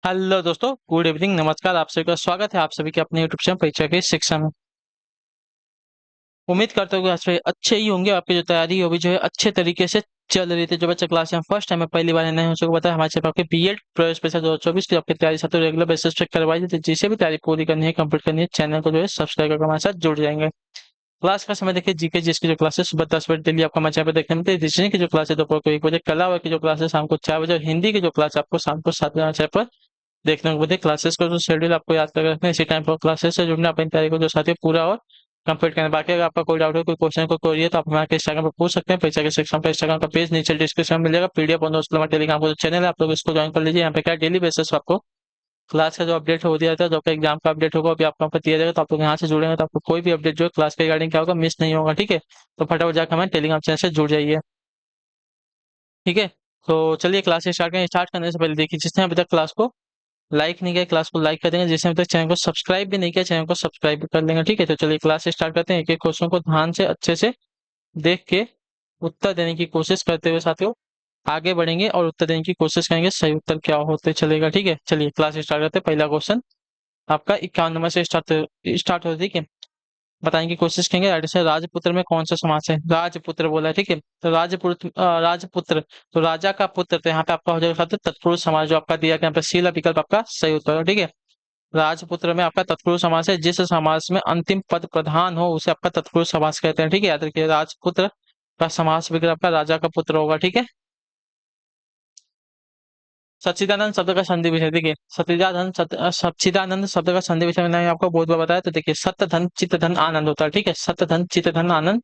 Hello दोस्तों, good evening, नमस्कार। आप सभी का स्वागत है आप सभी के अपने यूट्यूब चैनल परीक्षा की शिक्षा में। उम्मीद करता हूँ कि आज से अच्छे ही होंगे। आपकी जो तैयारी है वो भी जो है अच्छे तरीके से चल रही थी। जो बच्चे क्लास में फर्स्ट टाइम है, पहली बार नए हो, सकता है हमारे चैनल आपके बीएड प्रवेश परीक्षा 2024 की आपकी तैयारी साथ रेगुलर बेसिस पे करवाई जाती है। जिसे भी तैयारी पूरी करनी है, कंप्लीट करनी है, चैनल को जो है सब्सक्राइब करके हमारे साथ जुड़ जाएंगे। क्लास का समय देखिए, जीके जिसकी जो क्लासेस सुबह 10 बजे डेली आपको हमारे चैनल पे देखने मिलती है। रीजनिंग की जो क्लास है दोपहर को 1 बजे, कला की जो क्लास है शाम को 4 बजे, और हिंदी की जो क्लास है आपको शाम को 7 बजे हमारे चैनल पर देखने को मिलती है। क्लासेस का जो शेड्यूल आपको याद कर रखना है, इसी टाइम पर क्लासेस से जुड़ना, अपनी तैयारी को जो साथी पूरा और कंप्लीट करना। बाकी अगर आपका कोई डाउट है, कोई क्वेश्चन को कोई है, तो आप हमारे इंस्टाग्राम पर पूछ सकते हैं। परीक्षा के सेक्शन पर इंस्टाग्राम का पेज नीचे डिस्क्रिप्शन में मिलेगा। पीडीएफ और नोट्स हमारे टेलीग्राम का जो चैनल है, आप लोग इसको ज्वाइन कर लीजिए। यहाँ पे क्या डेली बेसिस पर आपको क्लास का जो अपडेट हो दिया जाता है, जो आपका एग्जाम का अपडेट होगा अभी आपको यहाँ पर दिया जाएगा। तो आप लोग यहाँ से जुड़ेंगे तो आपको कोई भी अपडेट जो है क्लास के रिगार्डिंग क्या होगा मिस नहीं होगा। ठीक है, तो फटाफट जाकर हमारे टेलीग्राम चैनल से जुड़ जाइए। ठीक है, तो चलिए क्लास स्टार्ट करें। स्टार्ट करने से पहले देखिए, जिसने अभी तक क्लास को लाइक नहीं किया, क्लास को लाइक कर देंगे। जिसने अभी तक चैनल को सब्सक्राइब भी नहीं किया, चैनल को सब्सक्राइब भी कर लेंगे। ठीक है, तो चलिए क्लास स्टार्ट करते हैं। एक एक क्वेश्चन को ध्यान से अच्छे से देख के उत्तर देने की कोशिश करते हुए साथियों आगे बढ़ेंगे और उत्तर देने की कोशिश करेंगे। सही उत्तर क्या होते चलेगा। ठीक है, चलिए क्लास स्टार्ट करते हैं। पहला क्वेश्चन आपका 51 नंबर से स्टार्ट होता है। ठीक है, बताने की कोशिश करेंगे। राइट से राजपुत्र में कौन सा समास है? राजपुत्र बोला है। ठीक है, तो राजपुत्र, तो राजा का पुत्र, तो यहाँ पे आपका हो जाएगा साथियों तत्पुरुष समास, जो आपका दिया गया यहाँ पे सी विकल्प आपका सही उत्तर है। ठीक है, राजपुत्र में आपका तत्पुरुष समास है। जिस समास में अंतिम पद प्रधान हो उसे आपका तत्पुरुष समास कहते हैं। ठीक है, याद रखिए राजपुत्र का समास विग्रह आपका राजा का पुत्र होगा। ठीक है, सच्चिदानंद शब्द का संधि विषय देखिए, सच्चिदानंद शब्द का संधि विषय मैंने आपको बहुत बार बताया। तो देखिए सत्य धन चित्त धन आनंद होता है। ठीक है, सत्य धन चित्त धन आनंद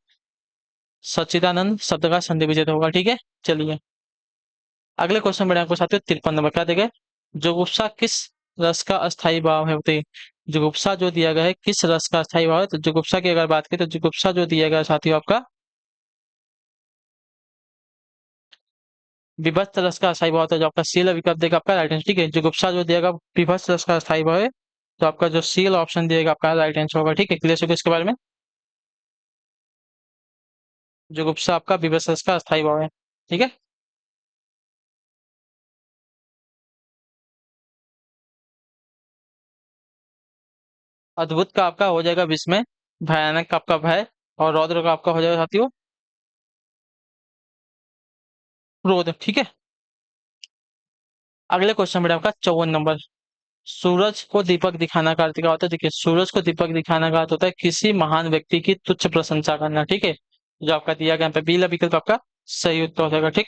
सच्चिदानंद शब्द का संधि विच्छेद होगा। ठीक है, चलिए अगले क्वेश्चन बढ़े आपको साथियों 53 नंबर क्या देगा? जुगुप्सा किस रस का अस्थाई भाव है? बताइए, जुगुप्सा जो दिया गया है किस रस का अस्थाई भाव है? तो जुगुप्सा की अगर बात करें तो जुगुप्सा जो दिया गया है साथियों आपका विभत्स रस का अस्थाई भाव होता है। जो आपका सील विकल्प देगा आपका राइट आंसर। ठीक है, जुगुप्सा जो दिएगा विभत्स रस का अस्थाई भाव है, तो आपका जो सील ऑप्शन दिएगा आपका राइट आंसर होगा। ठीक है, क्लियर हो गया इसके बारे में? जुगुप्सा आपका विभत्स रस का अस्थाई भाव है। ठीक है, अद्भुत का आपका हो जाएगा विस्मय, भयानक का आपका भय, और रौद्र का आपका हो जाएगा साथियों क्रोध। ठीक है, अगले क्वेश्चन में आपका 54 नंबर, सूरज को दीपक दिखाना का अर्थ क्या होता है? देखिए, सूरज को दीपक दिखाना का अर्थ होता है किसी महान व्यक्ति की तुच्छ प्रशंसा करना। ठीक है, जो आपका दिया गया यहाँ पे बी विकल्प आपका सही उत्तर हो जाएगा। ठीक,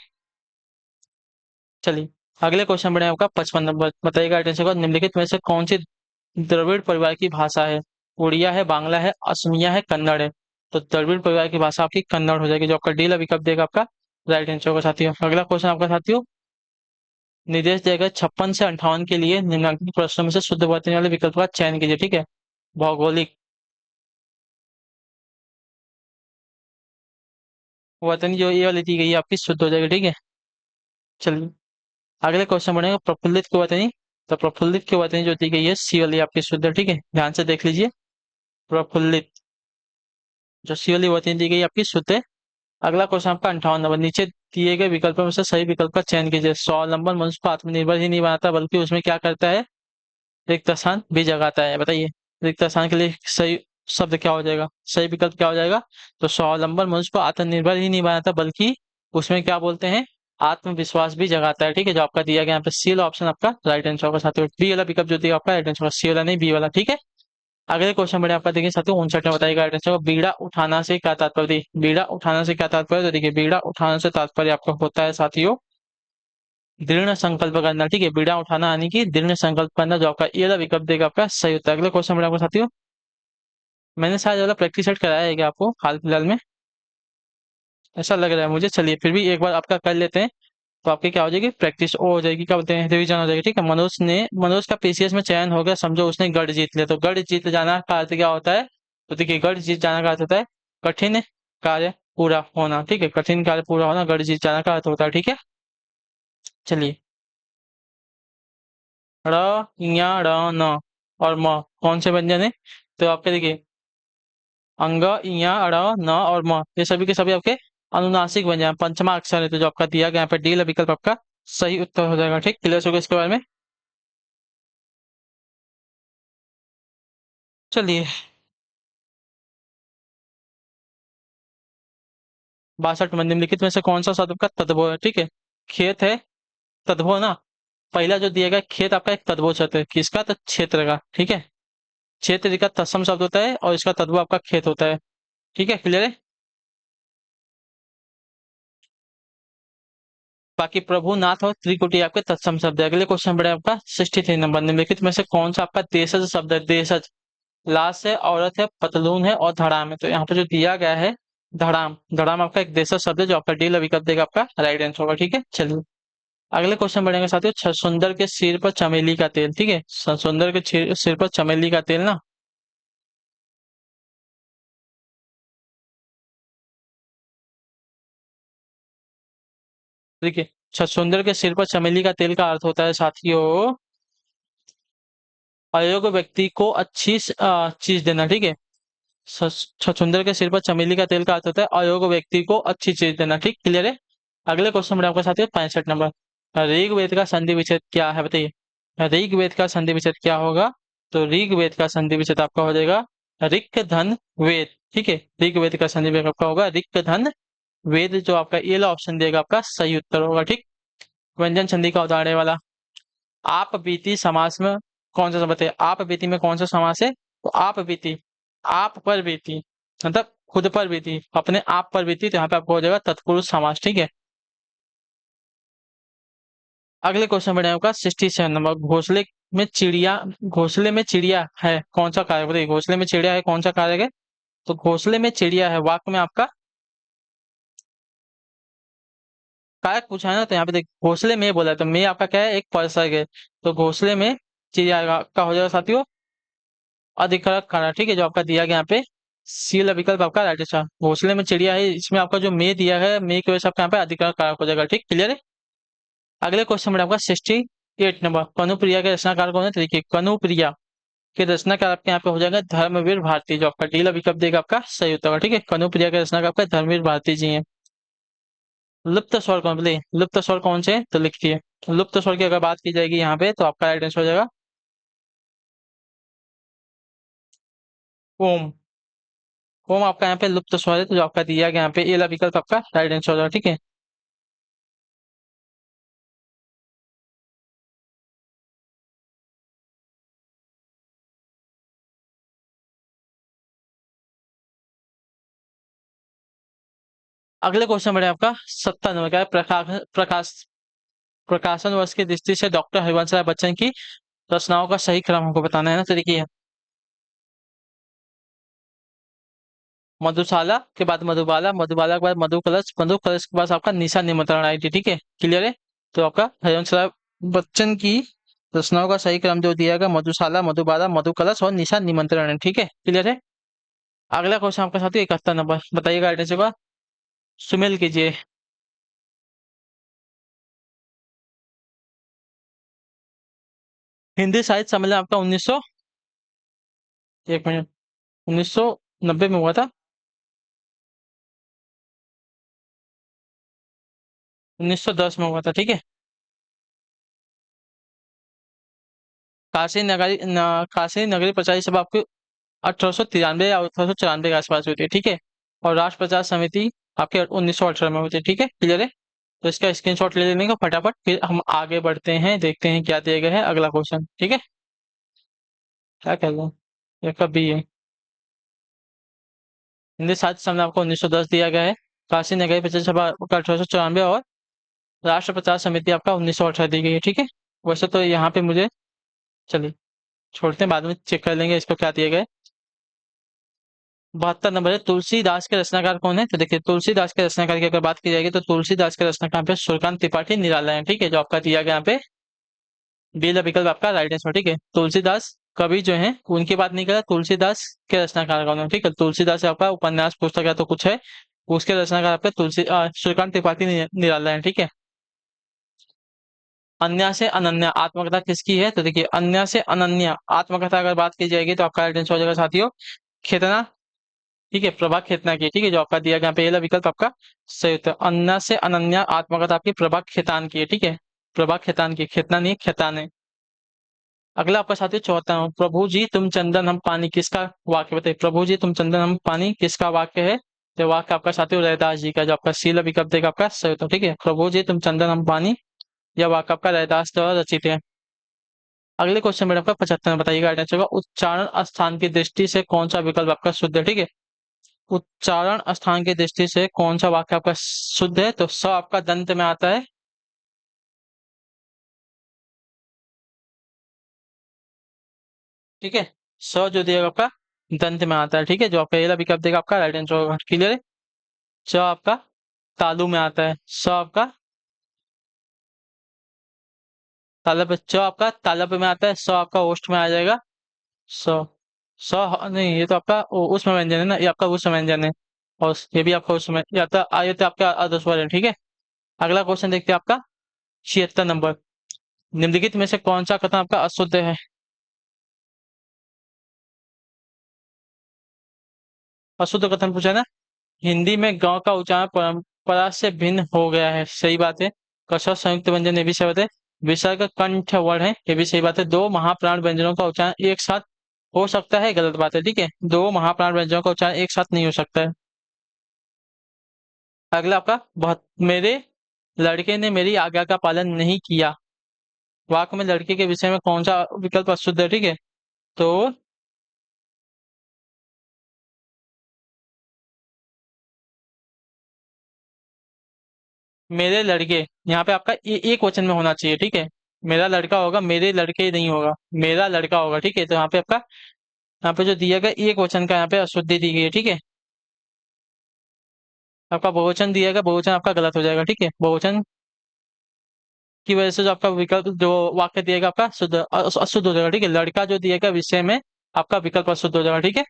चलिए अगले क्वेश्चन बढ़े आपका 55 नंबर, बताइएगा आइडेंटिफाई करो, निम्नलिखित में से कौन सी द्रविड़ परिवार की भाषा है? उड़िया है, बांग्ला है, असमिया है, कन्नड़ है। तो द्रविड़ परिवार की भाषा आपकी कन्नड़ हो जाएगी। जो आपका डी विकल्प देगा आपका राइट आंसर होगा साथियों। अगला क्वेश्चन आपका साथियों, निर्देश देगा 56 से 58 के लिए निम्नलिखित प्रश्नों में से शुद्ध वर्तनी वाले विकल्प का चयन कीजिए। ठीक है, भौगोलिक वर्तनी जो ये वाली दी गई है आपकी शुद्ध हो जाएगी। ठीक है, चलिए अगले क्वेश्चन बढ़ेगा प्रफुल्लित की वर्तनी। तो प्रफुल्लित की वर्तनी जो दी गई है सी वाली आपकी शुद्ध है। ठीक है, ध्यान से देख लीजिए, प्रफुल्लित जो सी वाली वर्तनी दी गई है आपकी शुद्ध है। अगला क्वेश्चन आपका 58 नंबर, नीचे दिए गए विकल्पों में से सही विकल्प का चयन कीजिए। स्वावलंबन मनुष्य को आत्मनिर्भर ही नहीं बनाता बल्कि उसमें क्या करता है? रिक्त स्थान भी जगाता है। बताइए, रिक्त स्थान के लिए सही शब्द क्या हो जाएगा, सही विकल्प क्या हो जाएगा? तो स्वावलंबन मनुष्य को आत्मनिर्भर ही नहीं बनाता बल्कि उसमें क्या बोलते हैं, आत्मविश्वास भी जगाता है। ठीक है, जो आपका दिया गया यहाँ पे सी वाला ऑप्शन आपका राइट आंसर होगा साथियों। बी वाला विकल्प जो दिया आपका राइट आंसर होगा, सी वाला नहीं, बी वाला। ठीक है, अगले क्वेश्चन बढ़े आपका देखिए साथियों 59 में, बताइएगा राइट आंसर। बीड़ा उठाना से क्या तात्पर्य? बीड़ा उठाना से क्या तात्पर्य? तो देखिए, बीड़ा उठाने से तात्पर्य आपका होता है साथियों दृढ़ संकल्प करना। ठीक है, बीड़ा उठाना यानी कि दृढ़ संकल्प करना, जो आपका ये वाला विकल्प देगा आपका सही होता है। अगले क्वेश्चन में आपको साथियों, मैंने शायद वाला प्रैक्टिस सेट कराया है क्या आपको हाल फिलहाल में? ऐसा लग रहा है मुझे। चलिए फिर भी एक बार आपका कर लेते हैं, तो आपकी क्या हो जाएगी, प्रैक्टिस हो जाएगी, क्या बोलते हैं, रिवीजन हो जाएगी। ठीक है, मनोज का पीसीएस में चयन हो गया, समझो उसने गढ़ जीत लिया। तो गढ़ जीत जाना का अर्थ क्या होता है? तो देखिए, गढ़ जीत जाना का अर्थ होता है कठिन कार्य पूरा होना। ठीक है, कठिन कार्य पूरा होना गढ़ जीत जाना का अर्थ होता है। ठीक है, चलिए र, या, र, न और म कौन से व्यंजन है? तो आपके देखिए अंग, इया, अड़, न और म, ये सभी के सभी आपके अनुनासिक व्यंजन हैं, पंचमा अक्षर है। तो जो आपका दिया गया यहाँ पे डी विकल्प आपका सही उत्तर हो जाएगा। ठीक, क्लियर हो गया इसके बारे में? चलिए, 62 में निम्नलिखित में से कौन सा शब्द का तद्भव है? ठीक है, खेत है, तद्भव ना। पहला जो दिया गया खेत आपका एक तद्भव शब्द है, किसका? तो क्षेत्र का। ठीक है, क्षेत्र का तत्सम शब्द होता है और इसका तद्भव आपका खेत होता है। ठीक है, क्लियर है। बाकी प्रभु, नाथ और त्रिकुटी आपके तत्सम शब्द है। अगले क्वेश्चन बढ़े आपका 63 नंबर, निम्नलिखित में से कौन सा आपका देशज शब्द है? देशज, लाश है, औरत है, पतलून है और धड़ाम है। तो यहाँ पे जो दिया गया है धड़ाम, धड़ाम आपका एक देशज शब्द है जो आपका डी विकल्प देगा आपका राइट आंसर होगा। ठीक है, चलिए अगले क्वेश्चन बढ़ेंगे साथियों। छछूंदर के सिर पर चमेली का तेल। ठीक है, छछूंदर के सिर पर चमेली का तेल ना। देखिए, छछूंदर के सिर पर चमेली का तेल का अर्थ होता है साथियों अयोग्य व्यक्ति को अच्छी चीज देना। ठीक है, छछूंदर के सिर पर चमेली का तेल का अर्थ होता है अयोग्य व्यक्ति को अच्छी चीज देना। ठीक, क्लियर है। अगले क्वेश्चन में आपके साथ 65 नंबर, ऋग्वेद का संधि विच्छेद क्या है? बताइए, ऋग्वेद का संधि विच्छेद क्या होगा? तो ऋग्वेद का संधि विच्छेद आपका हो जाएगा ऋक धन वेद। ठीक है, ऋग्वेद का संधि विच्छेद आपका होगा ऋक धन वेद, जो आपका ये वाला ऑप्शन देगा आपका सही उत्तर होगा। ठीक, व्यंजन संधि का उदाहरण है वाला। आप बीती समास में कौन सा शब्द है? आप बीती में कौन सा समास है? तो आप बीती, आप पर बीती, मतलब खुद पर बीती, अपने आप पर बीती, तो यहाँ पे आपको हो जाएगा तत्पुरुष समास। ठीक है, अगले क्वेश्चन बढ़े आपका 67 नंबर, घोंसले में चिड़िया है कौन सा कारक? बताइए, घोंसले में चिड़िया है कौन सा कारक है? तो घोंसले में चिड़िया है वाक्य में आपका कारक पूछा है ना, तो यहाँ पे देख घोंसले में बोला है, तो में आपका क्या है? एक पर्सक है। तो घोंसले में चिड़िया का हो जाएगा साथियों अधिकारक कारक। ठीक है, जो आपका दिया गया यहाँ पे सी वाला विकल्प आपका राइट आंसर। घोंसले में चिड़िया है, इसमें आपका जो मे दिया है मे की वजह से आपका यहाँ पे अधिकारक कारक हो जाएगा। ठीक, क्लियर है। अगले क्वेश्चन में आपका 68 नंबर, कनुप्रिया के रचनाकार कौन है? तो देखिए, कनुप्रिया के रचनाकार आपके यहाँ पे हो जाएगा धर्मवीर भारती, जो आपका डी विकल्प देगा आपका सही उत्तर होगा। ठीक है, कनुप्रिया के रचनाकार आपका धर्मवीर भारती जी हैं। लुप्त स्वर कौन? बोले लुप्त स्वर कौन से हैं? तो लिखिए, लुप्त स्वर की अगर बात की जाएगी यहाँ पे तो आपका राइट आंसर हो जाएगा ओम। ओम आपका यहाँ पे लुप्त स्वर है, तो जो आपका दिया गया यहाँ पे ये वाला विकल्प आपका राइट आंसर हो जाएगा। ठीक है, अगले क्वेश्चन बढ़े आपका 70 नंबर का है, प्रकाशन वर्ष की दृष्टि से डॉक्टर हरिवंश राय बच्चन की रचनाओं का सही क्रम हमको बताना है ना। तो देखिए, मधुशाला के बाद मधुबाला, मधुबाला के बाद मधु कलश, मधु कलश के बाद आपका निशा निमंत्रण आई थी। ठीक है, क्लियर है। तो आपका हरिवंश राय बच्चन की रचनाओं का सही क्रम जो दिया गया मधुशाला, मधुबाला, मधु कलश और निशा निमंत्रण है। ठीक है, क्लियर है। अगला क्वेश्चन आपका साथी 71 नंबर, बताइएगा राइट आंसर का सुमेल कीजिए। हिंदी साहित्य सम्मेलन आपका 1900, एक मिनट, 1990 में हुआ था। 1910 में हुआ था। ठीक है, काशी नगरी प्रचार सभा आपके 1893 या 1894 के आसपास हुई थी। ठीक है, और राष्ट्र प्रचार समिति आपके 1918 में हुई थी। ठीक है, क्लियर है। तो इसका स्क्रीनशॉट ले लेने का फटाफट, फिर हम आगे बढ़ते हैं, देखते हैं क्या दिया गया है अगला क्वेश्चन। ठीक है, क्या कह रहे हैं ये कभी है। हिंदी साहित्य सम्मेलन आपको 1910 दिया गया है, काशी नगरी प्रचार सभा आपका 1894 और राष्ट्र प्रचार समिति आपका 1918 दी गई है। ठीक है, वैसे तो यहाँ पे मुझे, चलिए छोड़ते हैं, बाद में चेक कर लेंगे इसको क्या दिया गया है। 72 नंबर है, तुलसीदास के रचनाकार कौन है? तो देखिए, तुलसीदास के रचनाकार की अगर बात की जाएगी तो तुलसीदास के रचनाकार पे सूर्यकांत त्रिपाठी निराला है। ठीक है, जो आपका दिया गया यहाँ पे बी वाला विकल्प आपका राइट आंसर। ठीक है, तुलसीदास कवि जो है उनकी बात नहीं कर रहा, तुलसीदास के रचनाकार कौन है? ठीक है, तुलसीदास आपका उपन्यास पुस्तक या तो कुछ है, उसके रचनाकार आपके सूर्यकांत त्रिपाठी निराला है। ठीक है, अन्य से अनन्या आत्मकथा किसकी है? तो देखिए, अन्य से अनन्या आत्मकथा अगर बात की जाएगी तो आपका राइट आंसर हो जाएगा साथियों खेतना। ठीक है, प्रभा खेतना की। ठीक है, जो आपका दिया गया यहाँ पे ये वाला विकल्प आपका सही उत्तर, अन्य से अनन्या आत्मकथा आपकी प्रभा खेतान की है। ठीक है, प्रभा खेतान की, खेतना नहीं खेतान है। अगला आपका साथी चौथा है, प्रभु जी तुम चंदन हम पानी, किसका वाक्य बताइए। प्रभु जी तुम चंदन हम पानी किसका वाक्य है। तो वाक्य आपका साथी रैदास जी का, जो आपका शील विकल्प देगा आपका सही उत्तर। ठीक है, प्रभु जी तुम चंदन हम पानी, यह वाक्य आपका रैदास द्वारा रचित है। अगले क्वेश्चन में आपका 75 में बताइएगा आइडिया होगा, उच्चारण स्थान की दृष्टि से कौन सा विकल्प आपका शुद्ध है। ठीक है, उच्चारण स्थान की दृष्टि से कौन सा वाक्य आपका शुद्ध है। तो स आपका दंत में आता है। ठीक है, स जो दिएगा आपका दंत में आता है। ठीक है, जो आपका पहला विकल्प देगा आपका राइट आंसर होगा। क्लियर है। च आपका तालु में आता है। स आपका तालब, च आपका तालब में आता है। स आपका ओष्ठ में आ जाएगा। स स नहीं, ये तो आपका उसमें व्यंजन है ना, ये आपका उसमें व्यंजन है। और ये भी आपका उसमें या तो आयु तो आपका अधस्वर है। ठीक है, अगला क्वेश्चन देखते हैं आपका 76 नंबर, निम्नलिखित में से कौन सा कथन आपका अशुद्ध है। अशुद्ध कथन पूछा है ना। हिंदी में गांव का उच्चारण परंपरा से भिन्न हो गया है, सही बात है। कछव संयुक्त व्यंजन, ये भी सही बात है। विसर्ग कंठ वर्ण है, ये भी सही बात है। दो महाप्राण व्यंजनों का उच्चारण एक साथ हो सकता है, गलत बात है। ठीक है, दो महाप्राण व्यंजनों का उच्चारण एक साथ नहीं हो सकता है। अगला आपका बहुत, मेरे लड़के ने मेरी आज्ञा का पालन नहीं किया, वाक्य में लड़के के विषय में कौन सा विकल्प अशुद्ध है। ठीक है, तो मेरे लड़के, यहाँ पे आपका एक वचन में होना चाहिए। ठीक है, मेरा लड़का होगा, मेरे लड़के नहीं होगा, मेरा लड़का होगा। ठीक है, तो यहाँ पे आपका, यहाँ पे जो दिया गया एक वचन का यहाँ पे अशुद्धि दी गई है। ठीक है, आपका बहुवचन दिया गया, बहुवचन आपका गलत हो जाएगा। ठीक है, बहुवचन की वजह से जो आपका विकल्प जो वाक्य दिएगा आपका शुद्ध अशुद्ध हो जाएगा। ठीक है, लड़का जो दिएगा विषय में आपका विकल्प अशुद्ध हो जाएगा। ठीक है,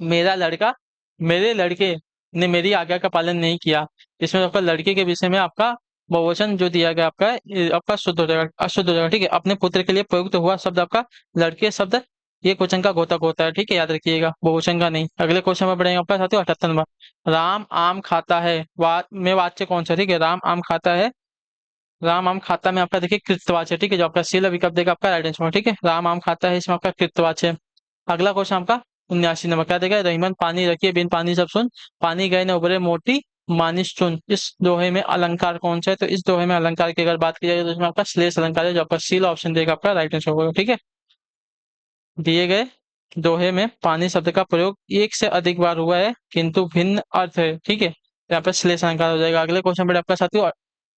मेरा लड़का, मेरे लड़के ने मेरी आज्ञा का पालन नहीं किया, इसमें आपका लड़के के विषय में आपका बहुवचन जो दिया गया आपका ये आपका शुद्ध हो जाएगा, अशुद्ध हो जाएगा। ठीक है, अपने पुत्र के लिए प्रयुक्त हुआ शब्द आपका लड़के शब्द ये क्वेश्चन का घोतक होता है। ठीक है, याद रखिएगा, बहुवचन का नहीं। अगले क्वेश्चन में बढ़ेंगे आपका साथियों 78 नंबर, राम आम खाता है, में वाच्य कौन सा। ठीक है, राम आम खाता है, राम आम खाता में आपका देखिए कृतवाच्य है। ठीक है, जो आपका शील विकल्प देगा आपका राइट आंसर। ठीक है, राम आम खाता है, इसमें आपका कृतवाच्य है। अगला क्वेश्चन आपका 79 नंबर क्या देगा, रहीमन पानी रखिए बिन पानी सब सुन, पानी गए न उभरे मोटी मानिस चुन, इस दोहे में अलंकार कौन सा है। तो इस दोहे में अलंकार की अगर बात की जाए तो इसमें आपका श्लेष अलंकार है, जो आपका सी ऑप्शन देगा आपका राइट आंसर होगा। ठीक है, दिए गए दोहे में पानी शब्द का प्रयोग एक से अधिक बार हुआ है किंतु भिन्न अर्थ है। ठीक है, यहाँ पे श्लेष अलंकार हो जाएगा। अगले क्वेश्चन पर आपका साथियों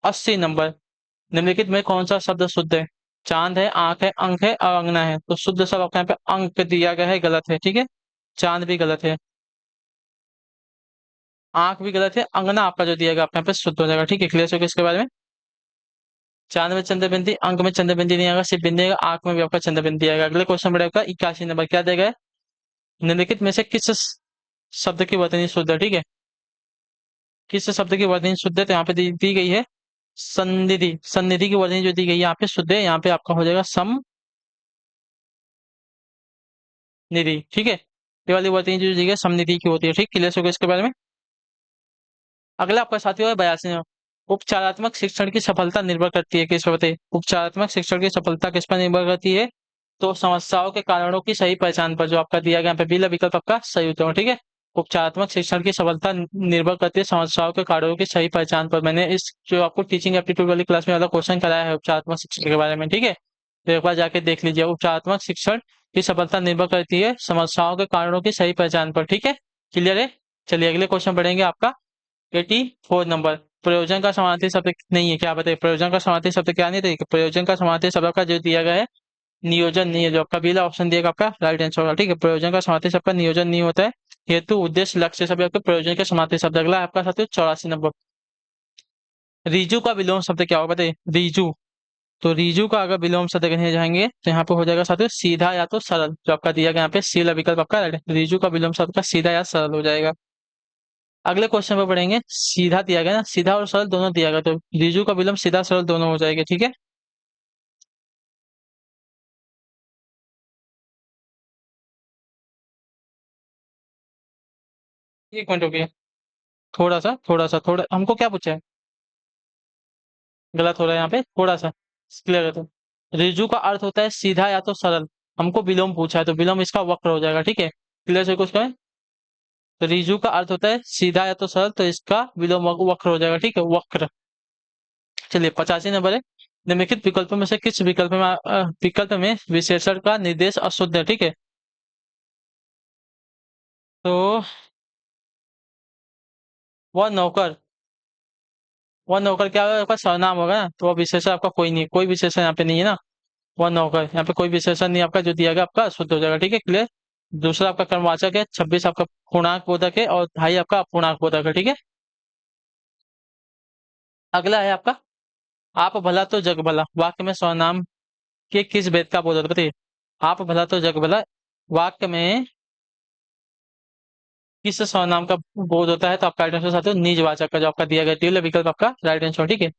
80 नंबर, निम्नलिखित में कौन सा शब्द शुद्ध है। चांद है, आंख है, अंक है और अंगना है। तो शुद्ध शब्द आपका यहाँ पे अंक दिया गया है, गलत है। ठीक है, चांद भी गलत है, आंख भी गलत है, अंगना आपका जो दिया गया आपके यहाँ पे शुद्ध हो जाएगा। ठीक है, क्लियर हो गया इसके बारे में। चांद में चंद्र बिंदी, अंक में चंद्र बिंदी नहीं आएगा, सिर्फ बिंदी आएगा, आंख में भी आपका चंद्र बिंदी आएगा। अगले क्वेश्चन में आपका 81 नंबर क्या देगा, निम्नलिखित में से किस शब्द की वर्तनी शुद्ध है। ठीक है, किस शब्द की वर्तनी शुद्ध है। तो यहाँ पे दी गई है सन्निधि, सन्निधि की वर्तनी जो दी गई है यहाँ पे शुद्ध है, यहाँ पे आपका हो जाएगा सम निधि। ठीक है, ये वाली वर्तनी जो दी गई है समनिधि की होती है। ठीक, क्लियर हो गया इसके बारे में। अगला आपका साथी है 82 में, उपचारात्मक शिक्षण की सफलता निर्भर करती है किस पर बताइए। उपचारात्मक शिक्षण की सफलता किस पर निर्भर करती है। तो समस्याओं के कारणों की सही पहचान पर, जो आपका दिया गया यहाँ पे बिल विकल्प आपका सही उत्तर है। ठीक है, उपचारात्मक शिक्षण की सफलता निर्भर करती है समस्याओं के कारणों की सही पहचान पर। मैंने इस जो आपको टीचिंग एप्टीट्यूड वाली क्लास में वाला क्वेश्चन कराया है उपचारात्मक शिक्षण के बारे में। ठीक है, तो एक बार जाके देख लीजिए, उपचारात्मक शिक्षण की सफलता निर्भर करती है समस्याओं के कारणों की सही पहचान पर। ठीक है, क्लियर है। चलिए अगले क्वेश्चन बढ़ेंगे आपका 84 नंबर, प्रयोजन का समानार्थी शब्द नहीं है, क्या बताइए। प्रयोजन का समानार्थी शब्द क्या नहीं, देखिए प्रयोजन का समानार्थी शब्द का जो दिया गया है नियोजन नहीं है, जो आपका पहला ऑप्शन दिएगा आपका राइट आंसर होगा। ठीक है, प्रयोजन का समानार्थी शब्द का नियोजन नहीं होता है, हेतु उद्देश्य लक्ष्य सभी आपके प्रयोजन के समानार्थी शब्द। अगला है आपका साथियों 84 नंबर, रिजु का विलोम शब्द क्या होगा बताइए। रिजु, तो रिजु का अगर विलोम शब्द कहने जाएंगे तो यहाँ पे हो जाएगा साथियों सीधा या तो सरल, जो आपका दिया गया यहाँ पे सीला विकल्प आपका right है। रिजु का विलोम शब्द का सीधा या सरल हो जाएगा। अगले क्वेश्चन पे पढ़ेंगे, सीधा दिया गया ना, सीधा और सरल दोनों दिया गया, तो रिजु का विलोम सीधा सरल दोनों हो जाएगा। ठीक है, एक मिनट हो गया, थोड़ा हमको क्या पूछा है, गलत हो रहा है यहाँ पे थोड़ा सा, क्लियर है तो। रिजु का अर्थ होता है सीधा या तो सरल। हमको विलोम पूछा है तो विलोम इसका वक्र हो जाएगा, ठीक है। क्लियर है कुछ कहें? तो रिजु का अर्थ होता है सीधा या तो सरल, तो इसका विलोम वक्र हो जाएगा, ठीक है, वक्र। चलिए 85 नंबर है। निम्नलिखित विकल्पों में से किस विकल्प में विशेषण का निर्देश अशुद्ध है, ठीक है। तो वह नौकर, वह नौकर क्या होगा, आपका सर्वनाम होगा ना, तो वह विशेषण आपका कोई नहीं, कोई विशेषण यहाँ पे नहीं है ना। वह नौकर, यहाँ पे कोई विशेषण नहीं आपका, जो दिया गया आपका अशुद्ध हो जाएगा, ठीक है, क्लियर। दूसरा आपका कर्मवाचक है, 26 आपका पूर्णांक बोधक है और 2.5 आपका अपूर्णांक बोधक है, ठीक है। अगला है आपका आप भला तो जग भला, वाक्य में सर्वनाम के किस भेद का बोध होता है बताइए। आप भला तो जग भला वाक्य में किस सर्वनाम का बोध होता है, तो आपका राइट आंसर साथियों निजवाचक का, जो आपका दिया गया टिल विकल्प आपका राइट आंसर, ठीक है।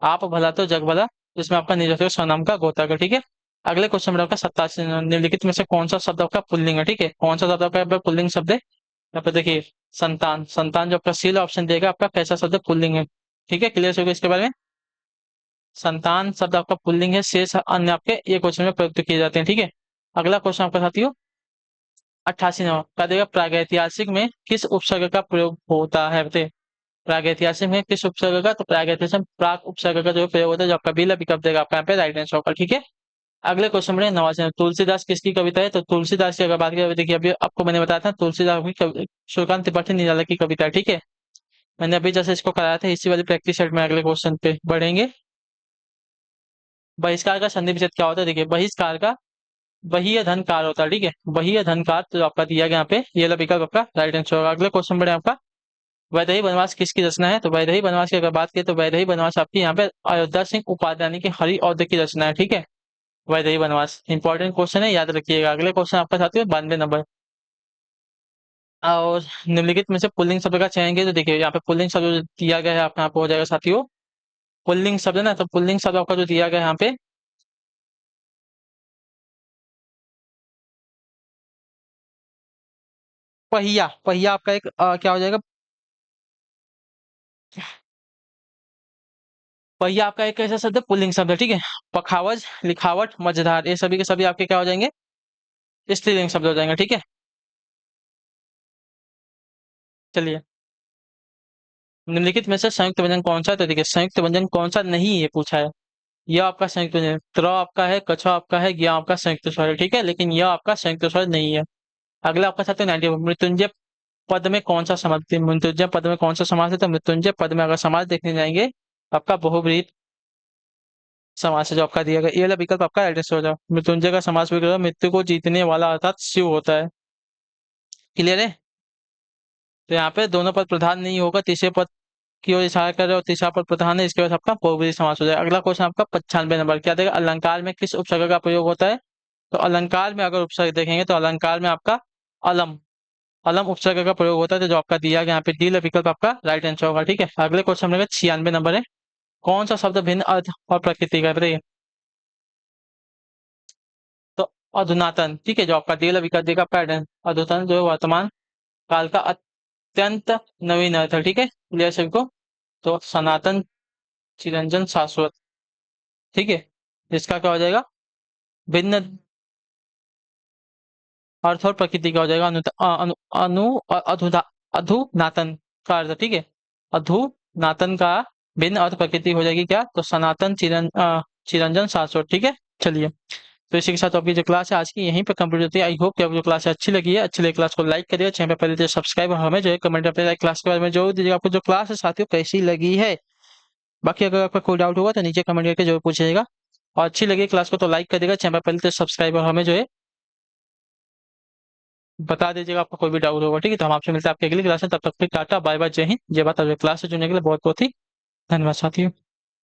आप भला तो जग भला, जिसमें आपका निजवाचक सर्वनाम का गोता का, ठीक है। अगले क्वेश्चन में आपका 87 निम्नलिखित में से कौन सा शब्द आपका पुल्लिंग है, ठीक है, कौन सा शब्द आपका यहाँ पे पुल्लिंग शब्द है। यहाँ पे देखिए संतान, संतान जो आपका सील ऑप्शन देगा आपका कैसा शब्द है, पुल्लिंग है, ठीक है, क्लियर होगा इसके बारे में। संतान शब्द आपका पुल्लिंग है, शेष अन्य आपके एक क्वेश्चन में प्रयुक्त किए जाते हैं, ठीक है। अगला क्वेश्चन आपका साथियों 88 नंबर का देगा, प्रागैतिहासिक में किस उपसर्ग का प्रयोग होता है बताइए। प्रागैतिहासिक में किस उपसर्ग का, तो प्रागैतिहासिक में प्राक उपसर्ग का जो प्रयोग होता है, जो आपका बिल विकल्प देगा आपका यहाँ पे राइट आंसर होगा, ठीक है। अगले क्वेश्चन में 89 तुलसीदास किसकी कविता है, तो तुलसीदास की अगर बात करें, देखिए अभी आपको मैंने बताया था तुलसीदास की सूर्यकांत त्रिपाठी निराला की कविता है, ठीक है। मैंने अभी जैसे इसको कराया था, इसी वाली प्रैक्टिस सेट में अगले क्वेश्चन पे बढ़ेंगे। बहिष्कार का संधि विच्छेद क्या होता है, देखिए बहिष्कार का वही धन कार होता है, ठीक है, वही धन कार, तो आपका दिया गया यहाँ पे ये वाला विकल्प आपका राइट आंसर होगा। अगले क्वेश्चन बढ़े आपका वैदेही वनवास किसकी रचना है, तो वैदेही वनवास की अगर बात करें तो वैदेही वनवास आपकी यहाँ पे अयोध्या सिंह उपाध्याय यानी कि हरि औध की रचना है, ठीक है। वैदेही वनवास इंपॉर्टेंट क्वेश्चन है, याद रखिएगा। अगले क्वेश्चन आपका साथियों 92 नंबर। और निम्नलिखित में से पुल्लिंग शब्द का चयन कीजिए, तो देखिए यहाँ पे पुल्लिंग शब्द जो दिया गया है आपका यहाँ पे हो जाएगा साथियों पुल्लिंग शब्द है ना, तो पुल्लिंग शब्द आपका जो दिया गया है यहाँ पे पहिया, पहिया आपका एक क्या हो जाएगा, पहिया आपका एक ऐसा शब्द है पुल्लिंग शब्द है, ठीक है। पखावज, लिखावट, मझधार, ये सभी के सभी आपके क्या हो जाएंगे, स्त्रीलिंग शब्द हो जाएंगे, ठीक है। चलिए निम्नलिखित में से संयुक्त व्यंजन कौन सा है, तो देखिए संयुक्त व्यंजन कौन सा नहीं ये पूछा है। यह आपका संयुक्त व्यंजन त्र आपका है, कछ आपका है, ज्ञ आपका संयुक्त स्वर है, ठीक है, लेकिन यह आपका संयुक्त स्वर नहीं है। अगला आपका साथ 90 मृत्युंजय पद में कौन सा समास, मृत्युंजय पद में कौन सा समास है, तो मृत्युंजय पद में अगर समास देखने जाएंगे आपका बहुब्रीहि समास है, जो आपका दिया गया ये वाला विकल्प आपका एड्रेस हो जाए। मृत्युंजय का समास विकल्प मृत्यु को जीतने वाला अर्थात शिव होता है, क्लियर है। तो यहाँ पे दोनों पद प्रधान नहीं होगा, तीसरे पद की ओर इशारा कर रहे हो, तीसरा पद प्रधान है, इसके बाद आपका बहुब्रीहि समास हो जाएगा। अगला क्वेश्चन आपका 95 नंबर क्या देगा, अलंकार में किस उपसर्ग का प्रयोग होता है, तो अलंकार में अगर उपसर्ग देखेंगे तो अलंकार में आपका अलम, अलम उपसर्ग का प्रयोग होता है, तो जो आपका दिया गया यहाँ पे डी विकल्प आपका राइट आंसर होगा, ठीक है। अगले क्वेश्चन में 96 नंबर है, कौन सा शब्द भिन्न अर्थ और प्रकृति का है बताइए। तो अधुनातन, ठीक है, जो आपका डी विकल्प देगा आपका अधुनातन, जो वर्तमान काल का अत्यंत नवीन अर्थ है, ठीक है, क्लियर सभी को। तो सनातन, चिरंजन, शाश्वत, ठीक है, इसका क्या हो जाएगा, भिन्न अर्थ और प्रकृति का हो जाएगा अधुनातन का अर्थ, ठीक है, अधुनातन का भिन्न अर्थ प्रकृति हो जाएगी क्या, तो सनातन, चिरंजन, शाश्वत, ठीक है। चलिए तो इसी के साथ आपकी जो क्लास है आज की यहीं पे कंप्लीट होती है। आई होप कि आपको जो क्लास है अच्छी लगी है, अच्छी लगी क्लास को लाइक करिएगा, चैनल पे पहले तो सब्सक्राइब और हमें जो है कमेंट अपने क्लास के बारे में जरूर दीजिएगा, आपको जो क्लास है साथियों कैसी लगी है। बाकी अगर आपका कोई डाउट होगा तो नीचे कमेंट करके जरूर पूछिएगा, और अच्छी लगी क्लास को तो लाइक करिएगा, चैनल पे पहले तो सब्सक्राइब और हमें जो है बता दीजिएगा आपको कोई भी डाउट होगा, ठीक है। तो हम आपसे मिलते हैं आपके अगली क्लास में, तब तक के टाटा बाय बाय, जय हिंद, जय भारत। क्लास से जुड़ने के लिए बहुत बहुत ही धन्यवाद साथियों।